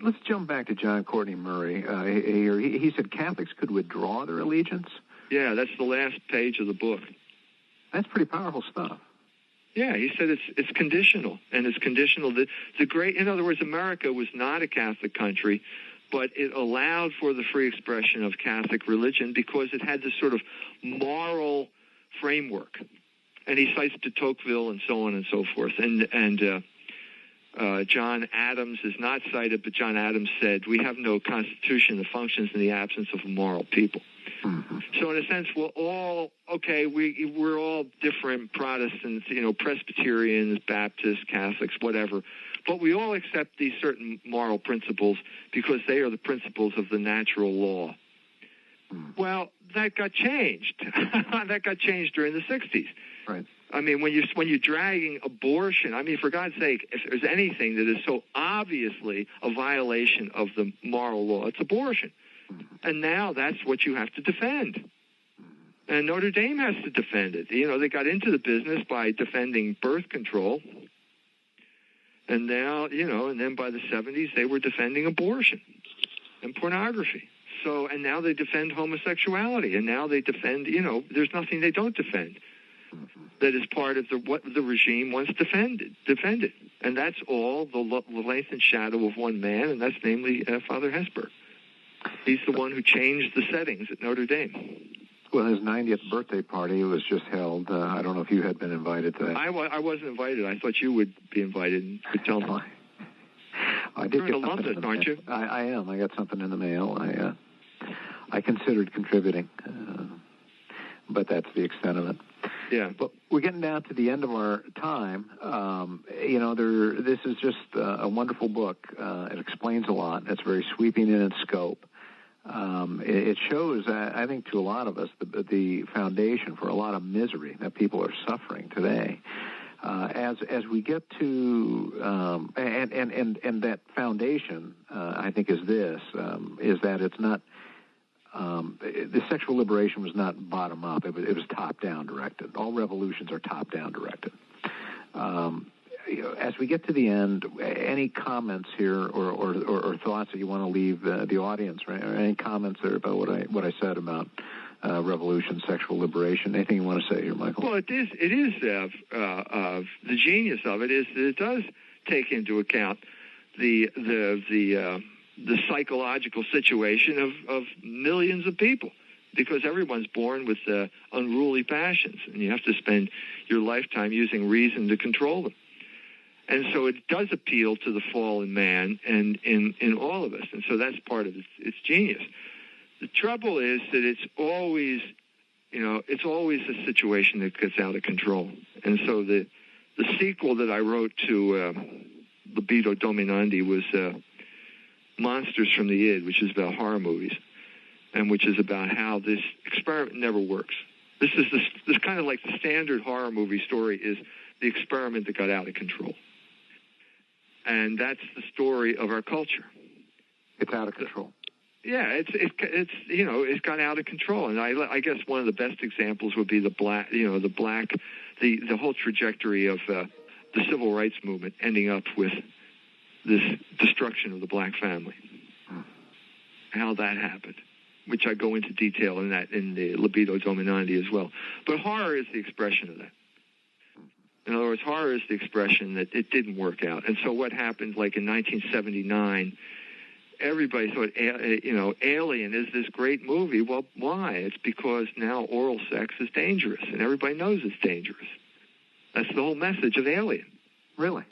Let's jump back to John Courtney Murray. He said Catholics could withdraw their allegiance? Yeah, that's the last page of the book. That's pretty powerful stuff. Yeah, he said it's conditional, and it's conditional. In other words, America was not a Catholic country, but it allowed for the free expression of Catholic religion because it had this sort of moral framework. And he cites de Tocqueville and so on and so forth. And John Adams is not cited, but John Adams said, we have no constitution that functions in the absence of a moral people. Mm-hmm. So in a sense, we're all, we're all different Protestants, Presbyterians, Baptists, Catholics, whatever. But we all accept these certain moral principles because they are the principles of the natural law. Mm. Well, that got changed. That got changed during the 60s. Right. I mean, when you're dragging abortion, I mean, for God's sake, if there's anything that is so obviously a violation of the moral law, it's abortion. Mm-hmm. And now that's what you have to defend. Mm-hmm. And Notre Dame has to defend it. They got into the business by defending birth control. And now, and then by the 70s, they were defending abortion and pornography. So, and now they defend homosexuality. And now they defend, there's nothing they don't defend. That is part of what the regime once defended. And that's all the length and shadow of one man, and that's namely Father Hesburgh. He's the one who changed the settings at Notre Dame. Well, his 90th birthday party was just held. I don't know if you had been invited to that. I wasn't invited. I thought you would be invited and could tell me. I did. You're an alumnus, aren't you? I am. I got something in the mail. I considered contributing, but that's the extent of it. Yeah. But we're getting down to the end of our time. This is just a wonderful book. It explains a lot. It's very sweeping in its scope. It shows, I think, to a lot of us, the foundation for a lot of misery that people are suffering today. As we get to, and that foundation, I think, is this, is that it's not, the sexual liberation was not bottom up. It was top down directed. All revolutions are top down directed. As we get to the end, any comments here or thoughts that you want to leave the audience, right? Or any comments there about what I said about revolution, sexual liberation? Anything you want to say here, Michael? Well, it is. The genius of it is that it does take into account the psychological situation of millions of people, because everyone's born with unruly passions, and you have to spend your lifetime using reason to control them. And so it does appeal to the fallen man and in all of us, and so that's part of its genius. The trouble is that it's always a situation that gets out of control. And so the sequel that I wrote to Libido, Dominandi was Monsters from the Id, which is about horror movies, and which is about how this experiment never works. This kind of like the standard horror movie story is the experiment that got out of control. And that's the story of our culture. It's out of control. Yeah, it's got out of control, and I guess one of the best examples would be the whole trajectory of the civil rights movement ending up with this destruction of the black family. How that happened, which I go into detail in the Libido Dominandi as well. But horror is the expression of that. In other words, horror is the expression that it didn't work out. And so what happened, like in 1979, everybody thought, Alien is this great movie. Well, why? It's because now oral sex is dangerous, and everybody knows it's dangerous. That's the whole message of Alien. Really?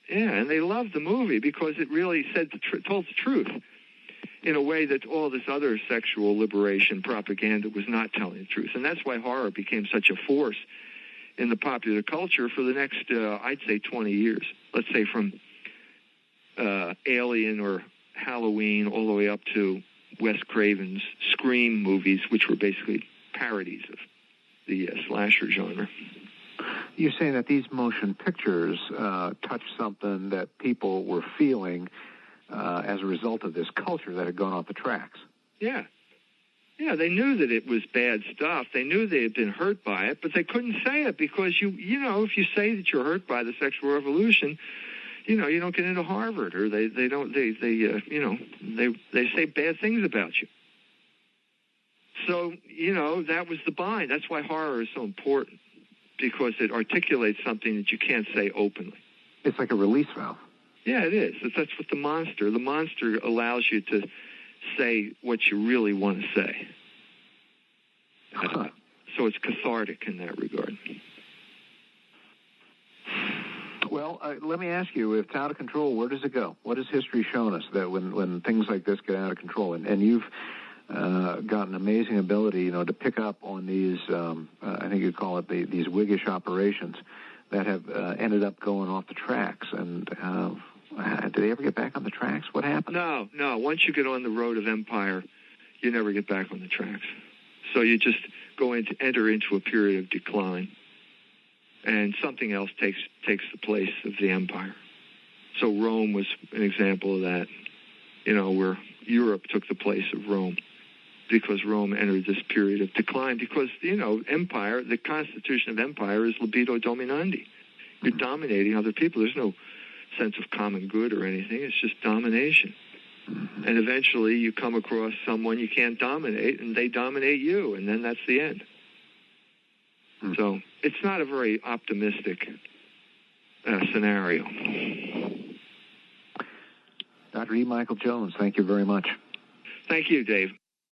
Yeah, and they loved the movie because it really told the truth in a way that all this other sexual liberation propaganda was not telling the truth. And that's why horror became such a force in the popular culture for the next, I'd say, 20 years. Let's say from Alien or Halloween all the way up to Wes Craven's Scream movies, which were basically parodies of the slasher genre. You're saying that these motion pictures touched something that people were feeling as a result of this culture that had gone off the tracks. Yeah. Yeah, they knew that it was bad stuff. They knew they had been hurt by it, but they couldn't say it because if you say that you're hurt by the sexual revolution, you don't get into Harvard, or they say bad things about you. So, that was the bind. That's why horror is so important, because it articulates something that you can't say openly. It's like a release valve. Yeah, it is. That's what the monster allows you to say what you really want to say. So it's cathartic in that regard. Well, let me ask you, if it's out of control, where does it go? What has history shown us that when things like this get out of control? And you've got an amazing ability, to pick up on these, I think you call it these Whiggish operations that have ended up going off the tracks. And did they ever get back on the tracks? What happened? No. Once you get on the road of empire, you never get back on the tracks. So you just enter into a period of decline, and something else takes the place of the empire. So Rome was an example of that, where Europe took the place of Rome, because Rome entered this period of decline. Because, empire, the constitution of empire is libido dominandi. You're dominating other people. There's no sense of common good or anything. It's just domination. And eventually you come across someone you can't dominate, and they dominate you, and then that's the end. So it's not a very optimistic scenario. Dr. E. Michael Jones, thank you very much. Thank you, Dave.